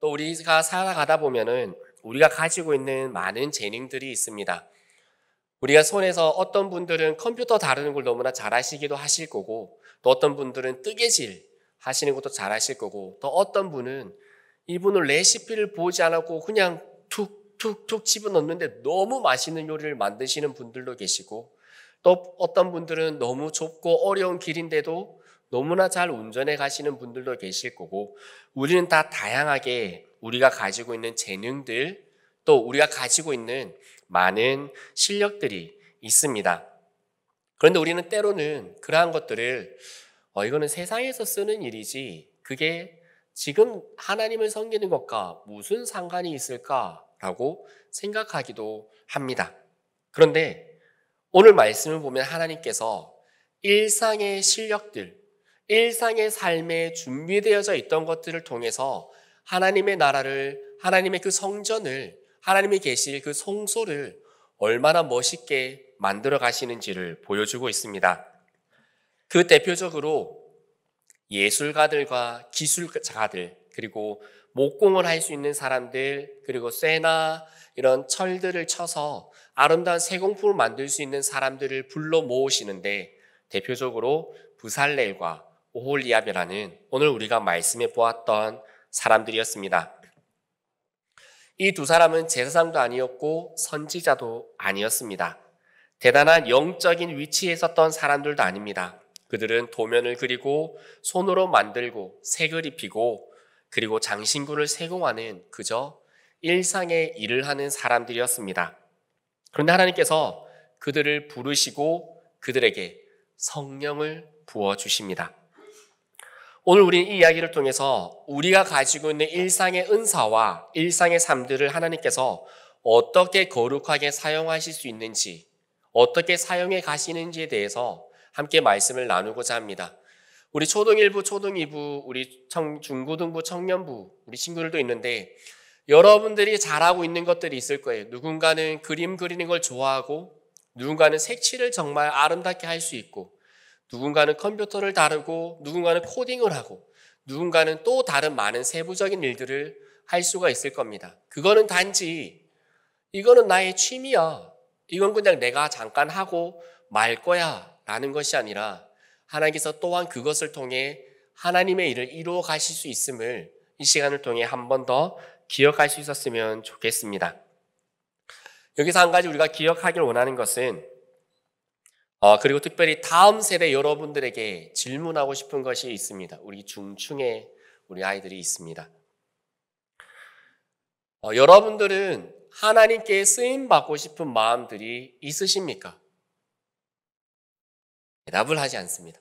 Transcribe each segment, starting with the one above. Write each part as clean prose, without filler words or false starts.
또 우리가 살아가다 보면은 우리가 가지고 있는 많은 재능들이 있습니다. 우리가 손에서 어떤 분들은 컴퓨터 다루는 걸 너무나 잘하시기도 하실 거고, 또 어떤 분들은 뜨개질 하시는 것도 잘하실 거고, 또 어떤 분은 이분은 레시피를 보지 않았고 그냥 툭툭툭 집어넣는데 너무 맛있는 요리를 만드시는 분들도 계시고, 또 어떤 분들은 너무 좁고 어려운 길인데도 너무나 잘 운전해 가시는 분들도 계실 거고, 우리는 다 다양하게 우리가 가지고 있는 재능들, 또 우리가 가지고 있는 많은 실력들이 있습니다. 그런데 우리는 때로는 그러한 것들을 이거는 세상에서 쓰는 일이지 그게 지금 하나님을 섬기는 것과 무슨 상관이 있을까라고 생각하기도 합니다. 그런데 오늘 말씀을 보면 하나님께서 일상의 실력들, 일상의 삶에 준비되어져 있던 것들을 통해서 하나님의 나라를, 하나님의 그 성전을, 하나님이 계실 그 성소를 얼마나 멋있게 만들어 가시는지를 보여주고 있습니다. 그 대표적으로 예술가들과 기술가들, 그리고 목공을 할 수 있는 사람들, 그리고 쇠나 이런 철들을 쳐서 아름다운 세공품을 만들 수 있는 사람들을 불러 모으시는데, 대표적으로 부살렐과 오홀리압이라는 오늘 우리가 말씀해 보았던 사람들이었습니다. 이 두 사람은 제사장도 아니었고 선지자도 아니었습니다. 대단한 영적인 위치에 있었던 사람들도 아닙니다. 그들은 도면을 그리고 손으로 만들고 색을 입히고 그리고 장신구를 세공하는 그저 일상의 일을 하는 사람들이었습니다. 그런데 하나님께서 그들을 부르시고 그들에게 성령을 부어주십니다. 오늘 우리는 이 이야기를 통해서 우리가 가지고 있는 일상의 은사와 일상의 삶들을 하나님께서 어떻게 거룩하게 사용하실 수 있는지, 어떻게 사용해 가시는지에 대해서 함께 말씀을 나누고자 합니다. 우리 초등 1부, 초등 2부, 우리 중고등부, 청년부, 우리 친구들도 있는데 여러분들이 잘하고 있는 것들이 있을 거예요. 누군가는 그림 그리는 걸 좋아하고, 누군가는 색칠을 정말 아름답게 할 수 있고, 누군가는 컴퓨터를 다루고, 누군가는 코딩을 하고, 누군가는 또 다른 많은 세부적인 일들을 할 수가 있을 겁니다. 그거는 단지 이거는 나의 취미야, 이건 그냥 내가 잠깐 하고 말 거야 라는 것이 아니라 하나님께서 또한 그것을 통해 하나님의 일을 이루어 가실 수 있음을 이 시간을 통해 한 번 더 기억할 수 있었으면 좋겠습니다. 여기서 한 가지 우리가 기억하길 원하는 것은 그리고 특별히 다음 세대 여러분들에게 질문하고 싶은 것이 있습니다. 우리 중층에 우리 아이들이 있습니다. 여러분들은 하나님께 쓰임받고 싶은 마음들이 있으십니까? 대답을 하지 않습니다.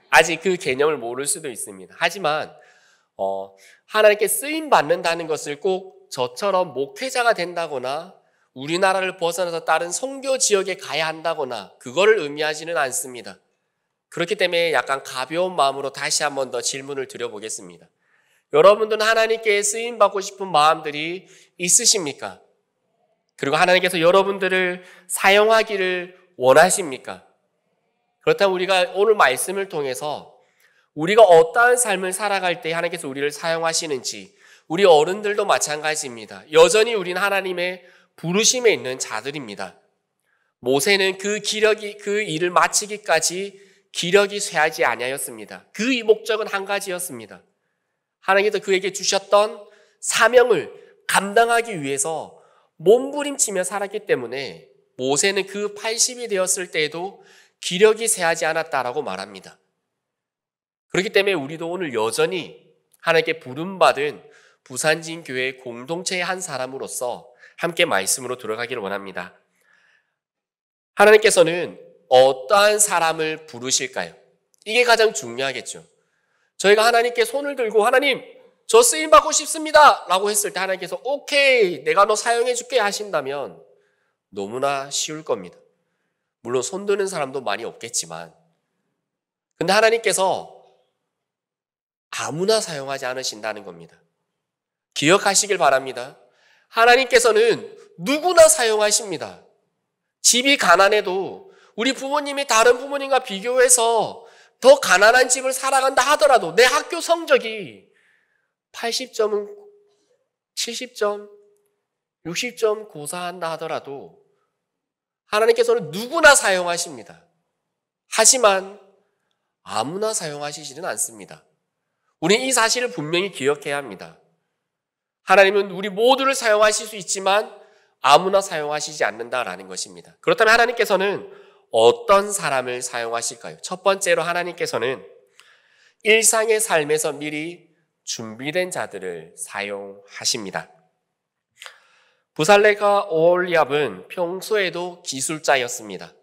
아직 그 개념을 모를 수도 있습니다. 하지만 하나님께 쓰임받는다는 것을 꼭 저처럼 목회자가 된다거나 우리나라를 벗어나서 다른 선교 지역에 가야 한다거나 그거를 의미하지는 않습니다. 그렇기 때문에 약간 가벼운 마음으로 다시 한 번 더 질문을 드려보겠습니다. 여러분들은 하나님께 쓰임받고 싶은 마음들이 있으십니까? 그리고 하나님께서 여러분들을 사용하기를 원하십니까? 그렇다면 우리가 오늘 말씀을 통해서 우리가 어떠한 삶을 살아갈 때 하나님께서 우리를 사용하시는지, 우리 어른들도 마찬가지입니다. 여전히 우리는 하나님의 부르심에 있는 자들입니다. 모세는 그 일을 마치기까지 기력이 쇠하지 아니하였습니다. 그 목적은 한 가지였습니다. 하나님께서 그에게 주셨던 사명을 감당하기 위해서 몸부림치며 살았기 때문에 모세는 그 80이 되었을 때에도 기력이 쇠하지 않았다라고 말합니다. 그렇기 때문에 우리도 오늘 여전히 하나님께 부름받은 부산진교회 공동체의 한 사람으로서 함께 말씀으로 들어가기를 원합니다. 하나님께서는 어떠한 사람을 부르실까요? 이게 가장 중요하겠죠. 저희가 하나님께 손을 들고 하나님 저 쓰임받고 싶습니다 라고 했을 때 하나님께서 오케이 내가 너 사용해 줄게 하신다면 너무나 쉬울 겁니다. 물론 손 드는 사람도 많이 없겠지만, 근데 하나님께서 아무나 사용하지 않으신다는 겁니다. 기억하시길 바랍니다. 하나님께서는 누구나 사용하십니다. 집이 가난해도 우리 부모님이 다른 부모님과 비교해서 더 가난한 집을 살아간다 하더라도 내 학교 성적이 80점은 70점, 60점 고사한다 하더라도 하나님께서는 누구나 사용하십니다. 하지만 아무나 사용하시지는 않습니다. 우리는 이 사실을 분명히 기억해야 합니다. 하나님은 우리 모두를 사용하실 수 있지만 아무나 사용하시지 않는다라는 것입니다. 그렇다면 하나님께서는 어떤 사람을 사용하실까요? 첫 번째로 하나님께서는 일상의 삶에서 미리 준비된 자들을 사용하십니다. 부살레가 오홀리압은 평소에도 기술자였습니다.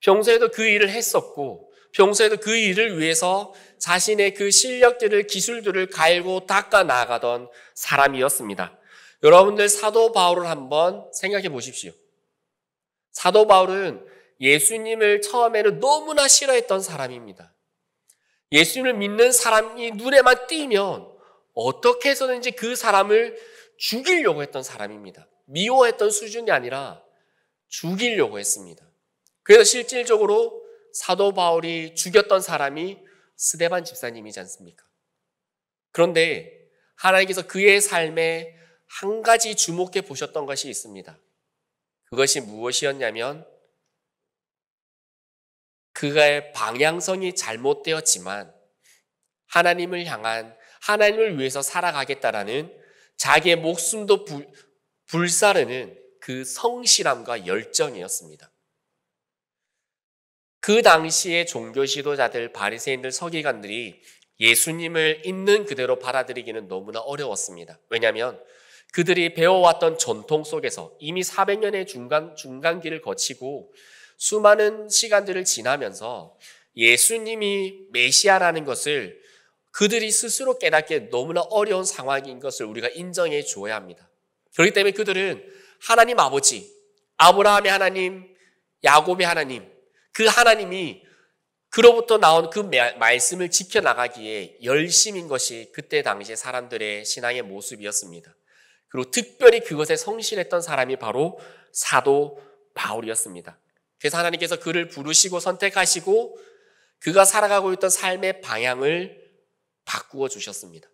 평소에도 그 일을 했었고 평소에도 그 일을 위해서 자신의 그 실력들을 기술들을 갈고 닦아 나가던 사람이었습니다. 여러분들 사도 바울을 한번 생각해 보십시오. 사도 바울은 예수님을 처음에는 너무나 싫어했던 사람입니다. 예수님을 믿는 사람이 눈에만 띄면 어떻게 해서든지 그 사람을 죽이려고 했던 사람입니다. 미워했던 수준이 아니라 죽이려고 했습니다. 그래서 실질적으로 사도 바울이 죽였던 사람이 스데반 집사님이지 않습니까? 그런데 하나님께서 그의 삶에 한 가지 주목해 보셨던 것이 있습니다. 그것이 무엇이었냐면 그의 방향성이 잘못되었지만 하나님을 향한 하나님을 위해서 살아가겠다라는 자기의 목숨도 불사르는 그 성실함과 열정이었습니다. 그 당시의 종교 지도자들, 바리새인들, 서기관들이 예수님을 있는 그대로 받아들이기는 너무나 어려웠습니다. 왜냐하면 그들이 배워왔던 전통 속에서 이미 400년의 중간기를 거치고 수많은 시간들을 지나면서 예수님이 메시아라는 것을 그들이 스스로 깨닫기에 너무나 어려운 상황인 것을 우리가 인정해 줘야 합니다. 그렇기 때문에 그들은 하나님 아버지, 아브라함의 하나님, 야곱의 하나님, 그 하나님이 그로부터 나온 그 말씀을 지켜나가기에 열심인 것이 그때 당시의 사람들의 신앙의 모습이었습니다. 그리고 특별히 그것에 성실했던 사람이 바로 사도 바울이었습니다. 그래서 하나님께서 그를 부르시고 선택하시고 그가 살아가고 있던 삶의 방향을 바꾸어 주셨습니다.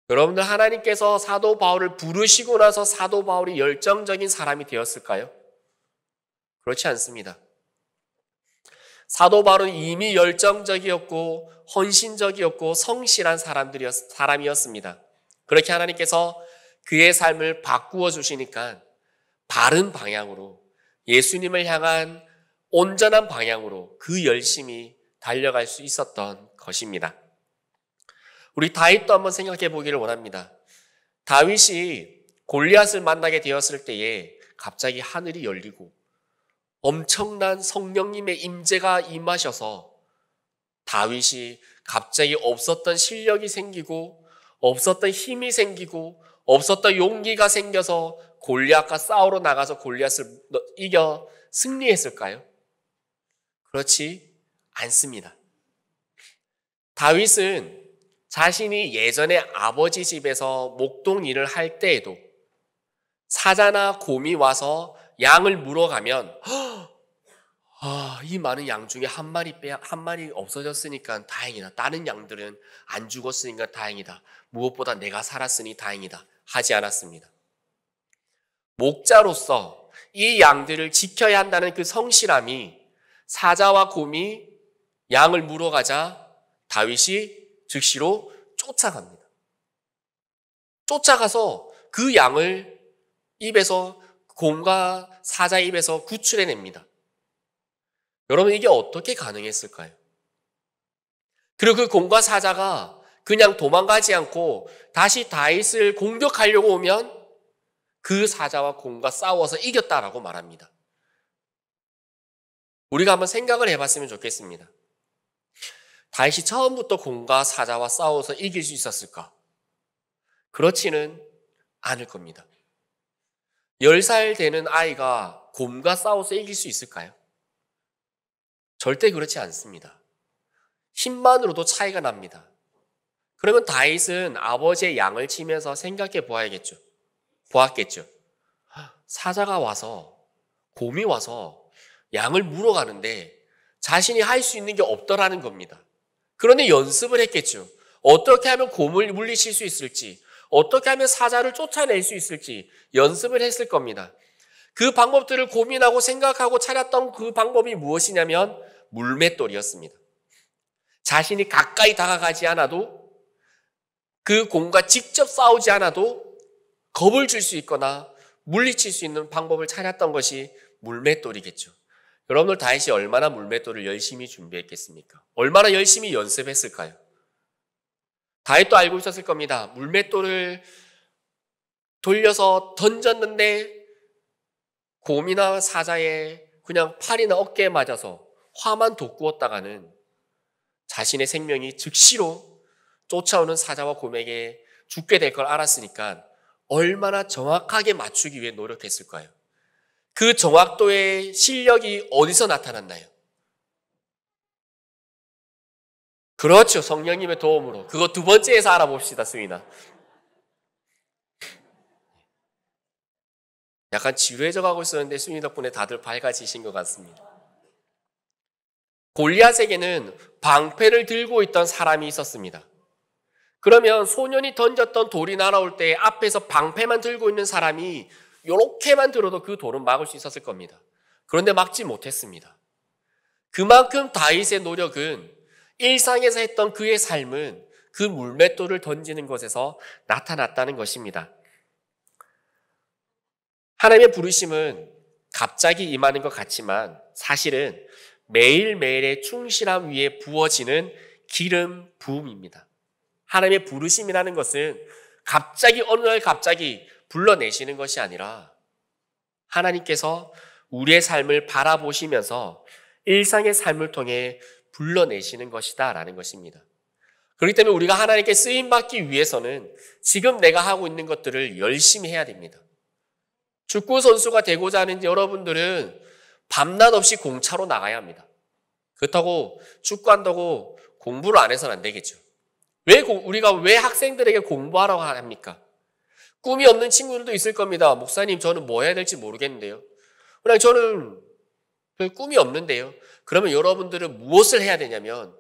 여러분들 하나님께서 사도 바울을 부르시고 나서 사도 바울이 열정적인 사람이 되었을까요? 그렇지 않습니다. 사도 바울은 이미 열정적이었고 헌신적이었고 성실한 사람이었습니다. 그렇게 하나님께서 그의 삶을 바꾸어 주시니까 바른 방향으로 예수님을 향한 온전한 방향으로 그 열심히 달려갈 수 있었던 것입니다. 우리 다윗도 한번 생각해 보기를 원합니다. 다윗이 골리앗을 만나게 되었을 때에 갑자기 하늘이 열리고 엄청난 성령님의 임재가 임하셔서 다윗이 갑자기 없었던 실력이 생기고 없었던 힘이 생기고 없었던 용기가 생겨서 골리앗과 싸우러 나가서 골리앗을 이겨 승리했을까요? 그렇지 않습니다. 다윗은 자신이 예전에 아버지 집에서 목동 일을 할 때에도 사자나 곰이 와서 양을 물어가면 이 많은 양 중에 한 마리 없어졌으니까 다행이다. 다른 양들은 안 죽었으니까 다행이다. 무엇보다 내가 살았으니 다행이다. 하지 않았습니다. 목자로서 이 양들을 지켜야 한다는 그 성실함이 사자와 곰이 양을 물어가자 다윗이 즉시로 쫓아갑니다. 쫓아가서 그 양을 입에서 곰과 사자 입에서 구출해냅니다. 여러분 이게 어떻게 가능했을까요? 그리고 그 곰과 사자가 그냥 도망가지 않고 다시 다윗을 공격하려고 오면 그 사자와 곰과 싸워서 이겼다라고 말합니다. 우리가 한번 생각을 해봤으면 좋겠습니다. 다윗이 처음부터 곰과 사자와 싸워서 이길 수 있었을까? 그렇지는 않을 겁니다. 10살 되는 아이가 곰과 싸워서 이길 수 있을까요? 절대 그렇지 않습니다. 힘만으로도 차이가 납니다. 그러면 다윗은 아버지의 양을 치면서 생각해 보았겠죠. 사자가 와서 곰이 와서 양을 물어가는데 자신이 할 수 있는 게 없더라는 겁니다. 그런데 연습을 했겠죠. 어떻게 하면 곰을 물리칠 수 있을지, 어떻게 하면 사자를 쫓아낼 수 있을지 연습을 했을 겁니다. 그 방법들을 고민하고 생각하고 찾았던 그 방법이 무엇이냐면 물맷돌이었습니다. 자신이 가까이 다가가지 않아도 그 공과 직접 싸우지 않아도 겁을 줄 수 있거나 물리칠 수 있는 방법을 찾았던 것이 물맷돌이겠죠. 여러분들 다윗이 얼마나 물맷돌을 열심히 준비했겠습니까? 얼마나 열심히 연습했을까요? 다윗도 알고 있었을 겁니다. 물맷돌을 돌려서 던졌는데 곰이나 사자의 그냥 팔이나 어깨에 맞아서 화만 돋구었다가는 자신의 생명이 즉시로 쫓아오는 사자와 곰에게 죽게 될 걸 알았으니까 얼마나 정확하게 맞추기 위해 노력했을까요? 그 정확도의 실력이 어디서 나타났나요? 그렇죠. 성령님의 도움으로. 그거 두 번째에서 알아봅시다, 수인아. 약간 지루해져 가고 있었는데 수인 덕분에 다들 밝아지신 것 같습니다. 골리앗에게는 방패를 들고 있던 사람이 있었습니다. 그러면 소년이 던졌던 돌이 날아올 때 앞에서 방패만 들고 있는 사람이 이렇게만 들어도 그 돌은 막을 수 있었을 겁니다. 그런데 막지 못했습니다. 그만큼 다윗의 노력은 일상에서 했던 그의 삶은 그 물맷돌을 던지는 것에서 나타났다는 것입니다. 하나님의 부르심은 갑자기 임하는 것 같지만 사실은 매일매일의 충실함 위에 부어지는 기름 부음입니다. 하나님의 부르심이라는 것은 갑자기 어느 날 갑자기 불러내시는 것이 아니라 하나님께서 우리의 삶을 바라보시면서 일상의 삶을 통해 불러내시는 것이다 라는 것입니다. 그렇기 때문에 우리가 하나님께 쓰임받기 위해서는 지금 내가 하고 있는 것들을 열심히 해야 됩니다. 축구 선수가 되고자 하는 여러분들은 밤낮 없이 공차로 나가야 합니다. 그렇다고 축구한다고 공부를 안 해서는 안 되겠죠. 우리가 왜 학생들에게 공부하라고 합니까? 꿈이 없는 친구들도 있을 겁니다. 목사님, 저는 뭐 해야 될지 모르겠는데요. 그냥 저는 꿈이 없는데요. 그러면 여러분들은 무엇을 해야 되냐면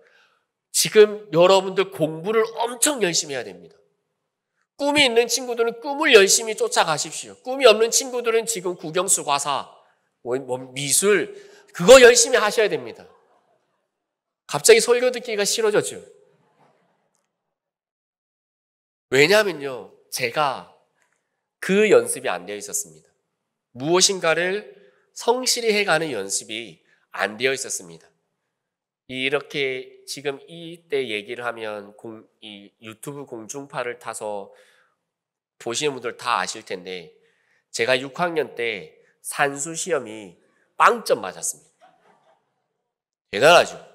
지금 여러분들 공부를 엄청 열심히 해야 됩니다. 꿈이 있는 친구들은 꿈을 열심히 쫓아가십시오. 꿈이 없는 친구들은 지금 국영수 과사, 미술 그거 열심히 하셔야 됩니다. 갑자기 설교 듣기가 싫어졌죠. 왜냐하면요, 제가 그 연습이 안 되어 있었습니다. 무엇인가를 성실히 해가는 연습이 안 되어 있었습니다. 이렇게 지금 이때 얘기를 하면 이 유튜브 공중파를 타서 보시는 분들 다 아실 텐데 제가 6학년 때 산수 시험이 빵점 맞았습니다. 대단하죠?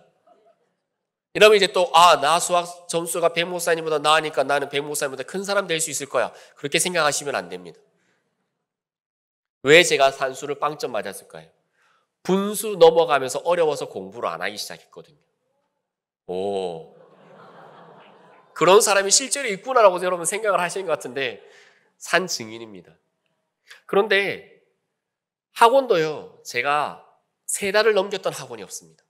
이러면 이제 또 나 수학 점수가 백 목사님보다 나으니까 나는 백 목사님보다 큰 사람 될 수 있을 거야. 그렇게 생각하시면 안 됩니다. 왜 제가 산수를 빵점 맞았을까요? 분수 넘어가면서 어려워서 공부를 안 하기 시작했거든요. 그런 사람이 실제로 있구나라고 여러분 생각을 하시는 것 같은데 산 증인입니다. 그런데 학원도요, 제가 3달을 넘겼던 학원이 없습니다.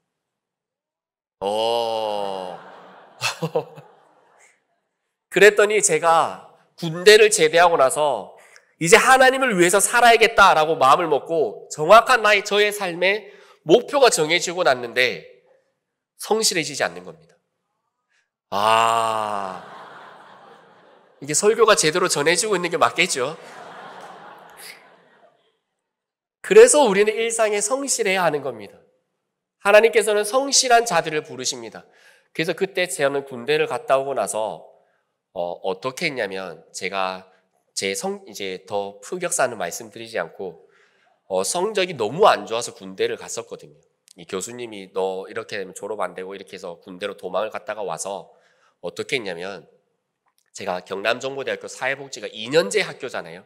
그랬더니 제가 군대를 제대하고 나서 이제 하나님을 위해서 살아야겠다라고 마음을 먹고 정확한 저의 삶의 목표가 정해지고 났는데 성실해지지 않는 겁니다. 이게 설교가 제대로 전해지고 있는 게 맞겠죠? 그래서 우리는 일상에 성실해야 하는 겁니다. 하나님께서는 성실한 자들을 부르십니다. 그래서 그때 저는 군대를 갔다 오고 나서 어떻게 했냐면 제가 이제 더 흑역사는 말씀드리지 않고 성적이 너무 안 좋아서 군대를 갔었거든요. 이 교수님이 너 이렇게 되면 졸업 안 되고 이렇게 해서 군대로 도망을 갔다가 와서 어떻게 했냐면 제가 경남정보대학교 사회복지가 2년제 학교잖아요.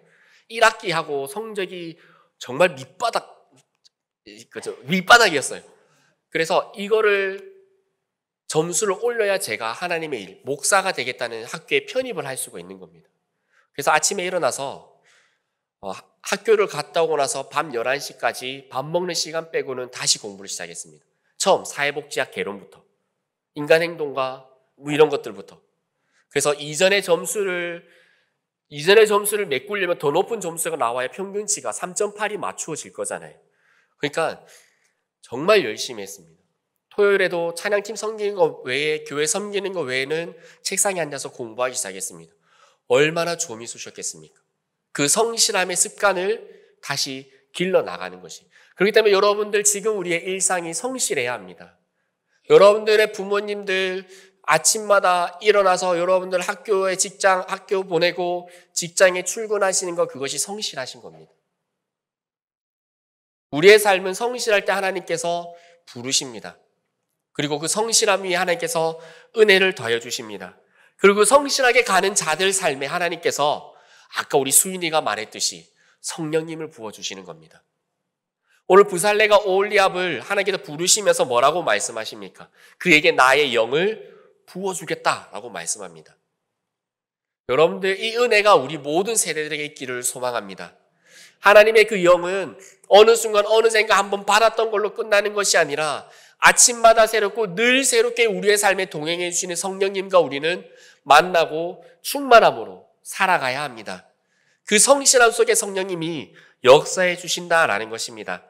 1학기 하고 성적이 정말 밑바닥이었어요. 그래서 이거를 점수를 올려야 제가 하나님의 일, 목사가 되겠다는 학교에 편입을 할 수가 있는 겁니다. 그래서 아침에 일어나서 학교를 갔다 오고 나서 밤 11시까지 밥 먹는 시간 빼고는 다시 공부를 시작했습니다. 처음 사회복지학 개론부터 인간행동과 이런 것들부터. 그래서 이전의 점수를 이전의 점수를 메꾸려면 더 높은 점수가 나와야 평균치가 3.8이 맞추어질 거잖아요. 그러니까 정말 열심히 했습니다. 토요일에도 찬양팀 섬기는 거 외에, 교회 섬기는 거 외에는 책상에 앉아서 공부하기 시작했습니다. 얼마나 좀이 쑤셨겠습니까? 그 성실함의 습관을 다시 길러 나가는 것이. 그렇기 때문에 여러분들 지금 우리의 일상이 성실해야 합니다. 여러분들의 부모님들 아침마다 일어나서 여러분들 학교 보내고 직장에 출근하시는 거, 그것이 성실하신 겁니다. 우리의 삶은 성실할 때 하나님께서 부르십니다. 그리고 그 성실함 위에 하나님께서 은혜를 더해 주십니다. 그리고 성실하게 가는 자들 삶에 하나님께서 아까 우리 수인이가 말했듯이 성령님을 부어주시는 겁니다. 오늘 부살레가 오홀리압을 하나님께서 부르시면서 뭐라고 말씀하십니까? 그에게 나의 영을 부어주겠다라고 말씀합니다. 여러분들, 이 은혜가 우리 모든 세대들에게 있기를 소망합니다. 하나님의 그 영은 어느 순간 어느샌가 한번 받았던 걸로 끝나는 것이 아니라 아침마다 새롭고 늘 새롭게 우리의 삶에 동행해 주시는 성령님과 우리는 만나고 충만함으로 살아가야 합니다. 그 성실함 속에 성령님이 역사해 주신다라는 것입니다.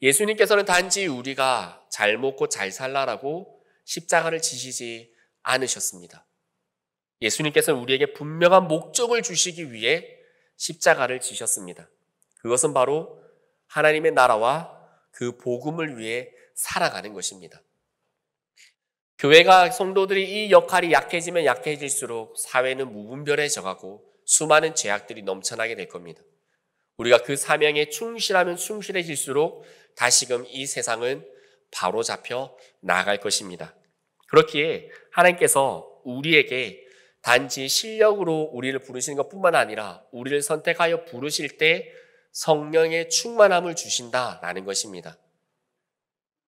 예수님께서는 단지 우리가 잘 먹고 잘 살라라고 십자가를 지시지 않으셨습니다. 예수님께서는 우리에게 분명한 목적을 주시기 위해 십자가를 지셨습니다. 그것은 바로 하나님의 나라와 그 복음을 위해 살아가는 것입니다. 교회가, 성도들이 이 역할이 약해지면 약해질수록 사회는 무분별해져가고 수많은 죄악들이 넘쳐나게 될 겁니다. 우리가 그 사명에 충실하면 충실해질수록 다시금 이 세상은 바로잡혀 나갈 것입니다. 그렇기에 하나님께서 우리에게 단지 실력으로 우리를 부르시는 것뿐만 아니라 우리를 선택하여 부르실 때 성령의 충만함을 주신다라는 것입니다.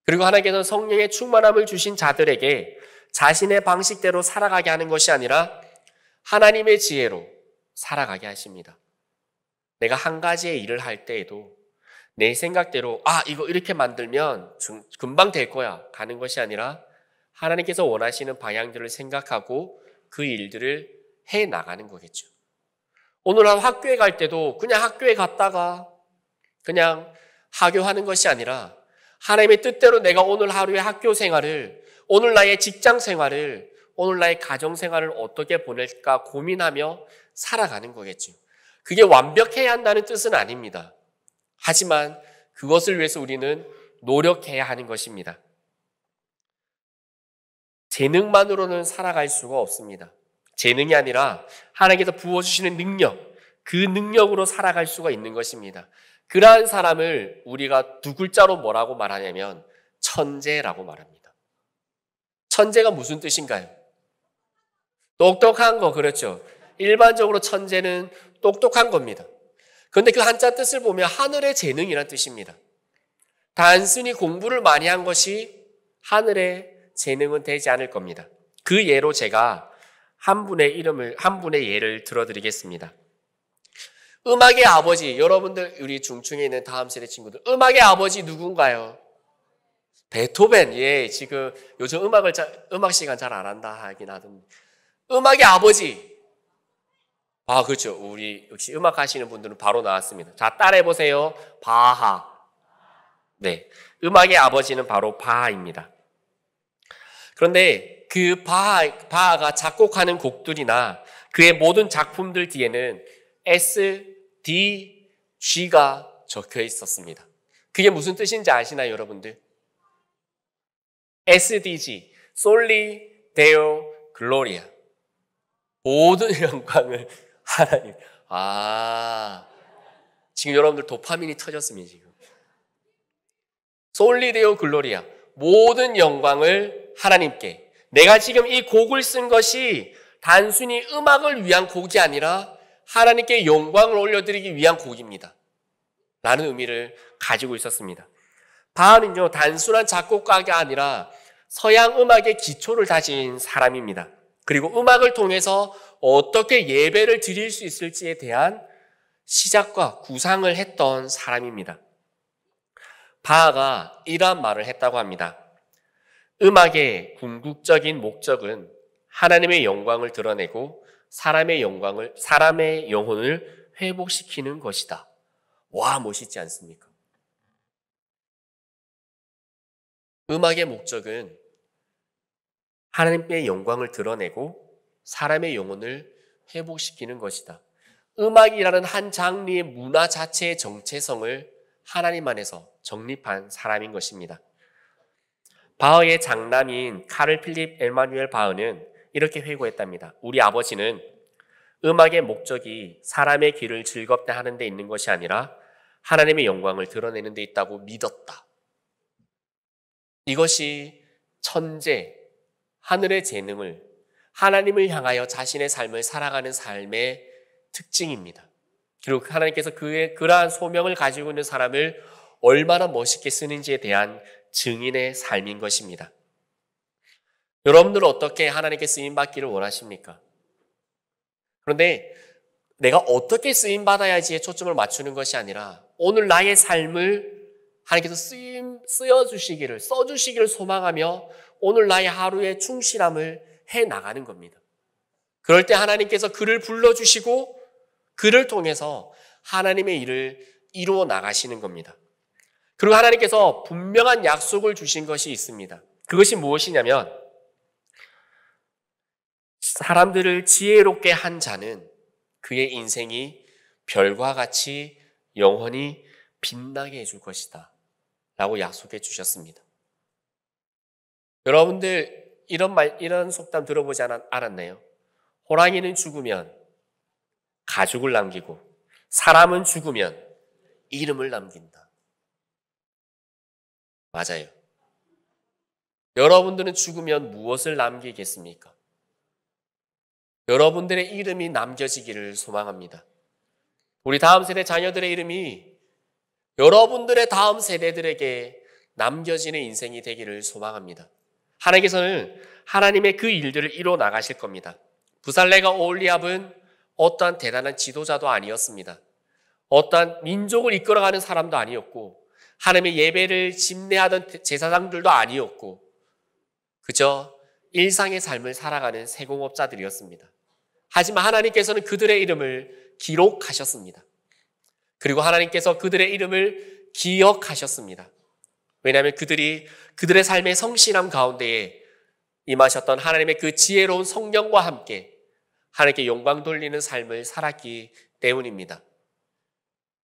그리고 하나님께서는 성령의 충만함을 주신 자들에게 자신의 방식대로 살아가게 하는 것이 아니라 하나님의 지혜로 살아가게 하십니다. 내가 한 가지의 일을 할 때에도 내 생각대로 이거 이렇게 만들면 금방 될 거야 가는 것이 아니라 하나님께서 원하시는 방향들을 생각하고 그 일들을 해 나가는 거겠죠. 오늘 학교에 갈 때도 그냥 학교에 갔다가 그냥 하교하는 것이 아니라 하나님의 뜻대로 내가 오늘 하루의 학교 생활을, 오늘 나의 직장 생활을, 오늘 나의 가정 생활을 어떻게 보낼까 고민하며 살아가는 거겠죠. 그게 완벽해야 한다는 뜻은 아닙니다. 하지만 그것을 위해서 우리는 노력해야 하는 것입니다. 재능만으로는 살아갈 수가 없습니다. 재능이 아니라 하나님께서 부어주시는 능력, 그 능력으로 살아갈 수가 있는 것입니다. 그러한 사람을 우리가 두 글자로 뭐라고 말하냐면 천재라고 말합니다. 천재가 무슨 뜻인가요? 똑똑한 거, 그렇죠. 일반적으로 천재는 똑똑한 겁니다. 그런데 그 한자 뜻을 보면 하늘의 재능이란 뜻입니다. 단순히 공부를 많이 한 것이 하늘의 재능은 되지 않을 겁니다. 그 예로 제가 한 분의 예를 들어드리겠습니다. 음악의 아버지, 여러분들 우리 중층에 있는 다음 세대 친구들, 음악의 아버지 누군가요? 베토벤. 예, 지금 요즘 음악 시간 잘 안 한다 하긴 하던데. 음악의 아버지. 그렇죠. 우리 역시 음악 하시는 분들은 바로 나왔습니다. 자, 따라해 보세요. 바하. 네, 음악의 아버지는 바로 바하입니다. 그런데 그 바하가 작곡하는 곡들이나 그의 모든 작품들 뒤에는 SDG가 적혀 있었습니다. 그게 무슨 뜻인지 아시나요, 여러분들? SDG, Soli Deo Gloria. 모든 영광을 하나님. 지금 여러분들 도파민이 터졌습니다, 지금. Soli Deo Gloria. 모든 영광을 하나님께. 내가 지금 이 곡을 쓴 것이 단순히 음악을 위한 곡이 아니라 하나님께 영광을 올려드리기 위한 곡입니다. 라는 의미를 가지고 있었습니다. 바하는요, 단순한 작곡가가 아니라 서양 음악의 기초를 다진 사람입니다. 그리고 음악을 통해서 어떻게 예배를 드릴 수 있을지에 대한 시작과 구상을 했던 사람입니다. 바하가 이러한 말을 했다고 합니다. 음악의 궁극적인 목적은 하나님의 영광을 드러내고 사람의 영혼을 회복시키는 것이다. 와, 멋있지 않습니까? 음악의 목적은 하나님의 영광을 드러내고 사람의 영혼을 회복시키는 것이다. 음악이라는 한 장르의 문화 자체의 정체성을 하나님 안에서 정립한 사람인 것입니다. 바흐의 장남인 카를 필립 에마누엘 바흐는 이렇게 회고했답니다. 우리 아버지는 음악의 목적이 사람의 귀를 즐겁게 하는 데 있는 것이 아니라 하나님의 영광을 드러내는 데 있다고 믿었다. 이것이 천재, 하늘의 재능을 하나님을 향하여 자신의 삶을 살아가는 삶의 특징입니다. 그리고 하나님께서 그러한 소명을 가지고 있는 사람을 얼마나 멋있게 쓰는지에 대한 증인의 삶인 것입니다. 여러분들은 어떻게 하나님께 쓰임받기를 원하십니까? 그런데 내가 어떻게 쓰임받아야지에 초점을 맞추는 것이 아니라 오늘 나의 삶을 하나님께서 써주시기를 소망하며 오늘 나의 하루의 충실함을 해나가는 겁니다. 그럴 때 하나님께서 그를 불러주시고 그를 통해서 하나님의 일을 이루어 나가시는 겁니다. 그리고 하나님께서 분명한 약속을 주신 것이 있습니다. 그것이 무엇이냐면 사람들을 지혜롭게 한 자는 그의 인생이 별과 같이 영원히 빛나게 해줄 것이다 라고 약속해 주셨습니다. 여러분들 이런 속담 들어보지 않았나요? 호랑이는 죽으면 가죽을 남기고 사람은 죽으면 이름을 남긴다. 맞아요. 여러분들은 죽으면 무엇을 남기겠습니까? 여러분들의 이름이 남겨지기를 소망합니다. 우리 다음 세대 자녀들의 이름이 여러분들의 다음 세대들에게 남겨지는 인생이 되기를 소망합니다. 하나님께서는 하나님의 그 일들을 이루어 나가실 겁니다. 부살레가 오홀리압은 어떠한 대단한 지도자도 아니었습니다. 어떠한 민족을 이끌어가는 사람도 아니었고 하나님의 예배를 집례하던 제사장들도 아니었고 그저 일상의 삶을 살아가는 세공업자들이었습니다. 하지만 하나님께서는 그들의 이름을 기록하셨습니다. 그리고 하나님께서 그들의 이름을 기억하셨습니다. 왜냐하면 그들의 삶의 성실함 가운데에 임하셨던 하나님의 그 지혜로운 성령과 함께 하나님께 영광 돌리는 삶을 살았기 때문입니다.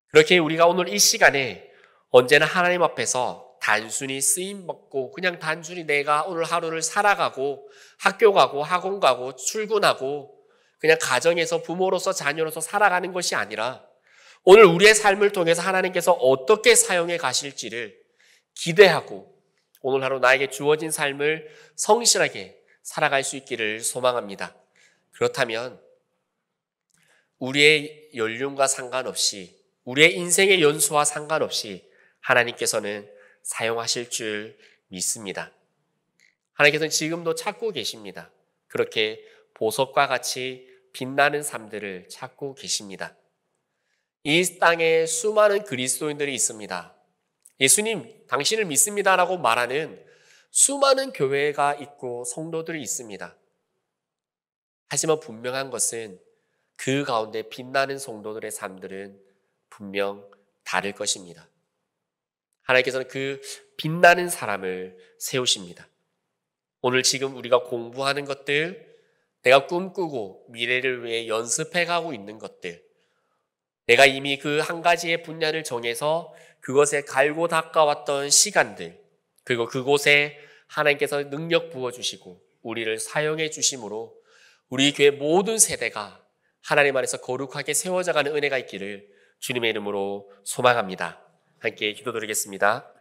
그렇게 우리가 오늘 이 시간에 언제나 하나님 앞에서 단순히 쓰임받고 그냥 단순히 내가 오늘 하루를 살아가고 학교 가고 학원 가고 출근하고 그냥 가정에서 부모로서 자녀로서 살아가는 것이 아니라 오늘 우리의 삶을 통해서 하나님께서 어떻게 사용해 가실지를 기대하고 오늘 하루 나에게 주어진 삶을 성실하게 살아갈 수 있기를 소망합니다. 그렇다면 우리의 연륜과 상관없이 우리의 인생의 연수와 상관없이 하나님께서는 사용하실 줄 믿습니다. 하나님께서는 지금도 찾고 계십니다. 그렇게 보석과 같이 빛나는 삶들을 찾고 계십니다. 이 땅에 수많은 그리스도인들이 있습니다. 예수님, 당신을 믿습니다라고 말하는 수많은 교회가 있고 성도들이 있습니다. 하지만 분명한 것은 그 가운데 빛나는 성도들의 삶들은 분명 다를 것입니다. 하나님께서는 그 빛나는 사람을 세우십니다. 오늘 지금 우리가 공부하는 것들, 내가 꿈꾸고 미래를 위해 연습해가고 있는 것들, 내가 이미 그 한 가지의 분야를 정해서 그것에 갈고 닦아왔던 시간들, 그리고 그곳에 하나님께서 능력 부어주시고 우리를 사용해 주심으로 우리 교회 모든 세대가 하나님 안에서 거룩하게 세워져가는 은혜가 있기를 주님의 이름으로 소망합니다. 함께 기도드리겠습니다.